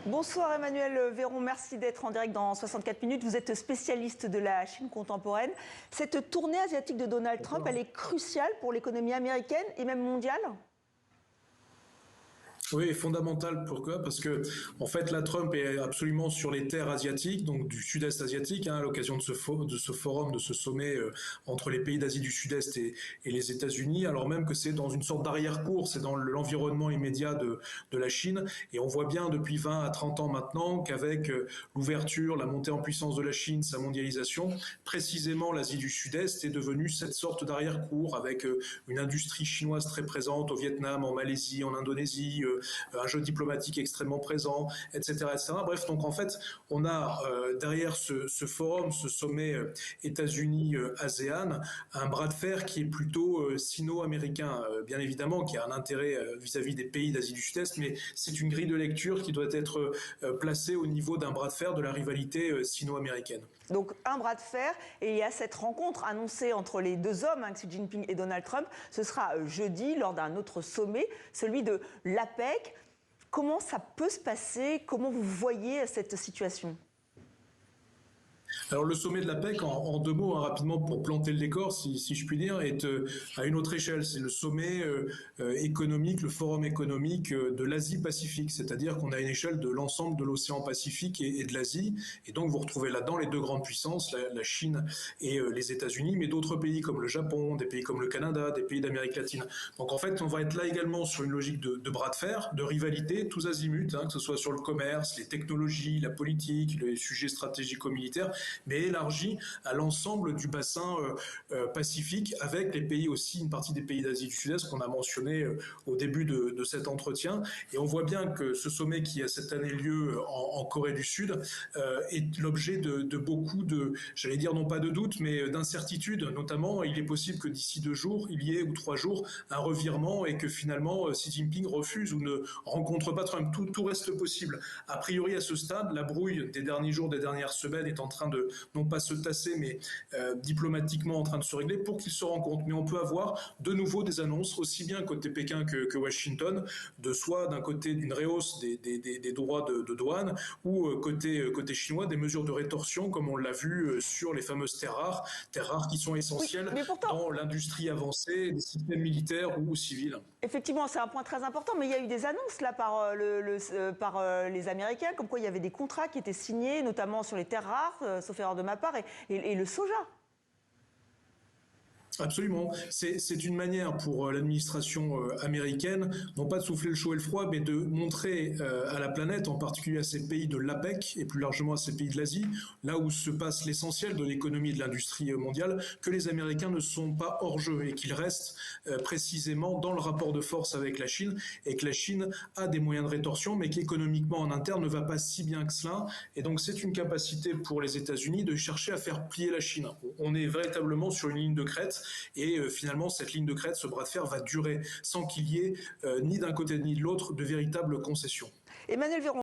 Bonsoir Emmanuel Véron, merci d'être en direct dans 64 minutes. Vous êtes spécialiste de la Chine contemporaine. Cette tournée asiatique de Donald Trump, elle est cruciale pour l'économie américaine et même mondiale ? Oui, fondamental. Pourquoi? Parce que, en fait, là, Trump est absolument sur les terres asiatiques, donc du sud-est asiatique, à l'occasion de ce forum, de ce sommet entre les pays d'Asie du Sud-Est et les États-Unis, alors même que c'est dans une sorte d'arrière-cour, c'est dans l'environnement immédiat de la Chine. Et on voit bien depuis 20 à 30 ans maintenant qu'avec l'ouverture, la montée en puissance de la Chine, sa mondialisation, précisément l'Asie du Sud-Est est devenue cette sorte d'arrière-cour avec une industrie chinoise très présente au Vietnam, en Malaisie, en Indonésie, un jeu diplomatique extrêmement présent, etc., etc. Bref, donc en fait, on a derrière ce forum, ce sommet États-Unis-ASEAN, un bras de fer qui est plutôt sino-américain, bien évidemment, qui a un intérêt vis-à-vis des pays d'Asie du Sud-Est, mais c'est une grille de lecture qui doit être placée au niveau d'un bras de fer de la rivalité sino-américaine. Donc un bras de fer, et il y a cette rencontre annoncée entre les deux hommes, Xi Jinping et Donald Trump. Ce sera jeudi lors d'un autre sommet, celui de l'APEC. Comment ça peut se passer? Comment vous voyez cette situation? Alors le sommet de l'APEC, en deux mots, rapidement pour planter le décor, si je puis dire, est à une autre échelle. C'est le sommet économique, le forum économique de l'Asie-Pacifique, c'est-à-dire qu'on a une échelle de l'ensemble de l'océan Pacifique et de l'Asie. Et donc vous retrouvez là-dedans les deux grandes puissances, la Chine et les États-Unis, mais d'autres pays comme le Japon, des pays comme le Canada, des pays d'Amérique latine. Donc en fait, on va être là également sur une logique de bras de fer, de rivalité, tous azimuts, que ce soit sur le commerce, les technologies, la politique, les sujets stratégico-militaires, mais élargi à l'ensemble du bassin pacifique, avec les pays aussi, une partie des pays d'Asie du Sud-Est qu'on a mentionné au début de cet entretien. Et on voit bien que ce sommet qui a cette année lieu en Corée du Sud est l'objet de beaucoup de, j'allais dire non pas de doutes, mais d'incertitudes. Notamment, il est possible que d'ici 2 jours, il y ait, ou 3 jours, un revirement et que finalement Xi Jinping refuse ou ne rencontre pas Trump. Tout reste possible. A priori, à ce stade, la brouille des derniers jours, des dernières semaines est en train de non pas se tasser, mais diplomatiquement en train de se régler pour qu'ils se rencontrent. Mais on peut avoir de nouveau des annonces, aussi bien côté Pékin que Washington, de soit d'un côté d'une rehausse des droits de douane, ou côté chinois, des mesures de rétorsion, comme on l'a vu sur les fameuses terres rares qui sont essentielles dans l'industrie avancée, des systèmes militaires ou civils. Effectivement, c'est un point très important, mais il y a eu des annonces là par les Américains, comme quoi il y avait des contrats qui étaient signés, notamment sur les terres rares, sauf erreur de ma part, et le soja. Absolument. C'est une manière pour l'administration américaine, non pas de souffler le chaud et le froid, mais de montrer à la planète, en particulier à ces pays de l'APEC et plus largement à ces pays de l'Asie, là où se passe l'essentiel de l'économie et de l'industrie mondiale, que les Américains ne sont pas hors jeu et qu'ils restent précisément dans le rapport de force avec la Chine, et que la Chine a des moyens de rétorsion, mais qu'économiquement en interne ne va pas si bien que cela. Et donc c'est une capacité pour les États-Unis de chercher à faire plier la Chine. On est véritablement sur une ligne de crête. Et finalement, cette ligne de crête, ce bras de fer va durer sans qu'il y ait ni d'un côté ni de l'autre de véritables concessions. Emmanuel Véron.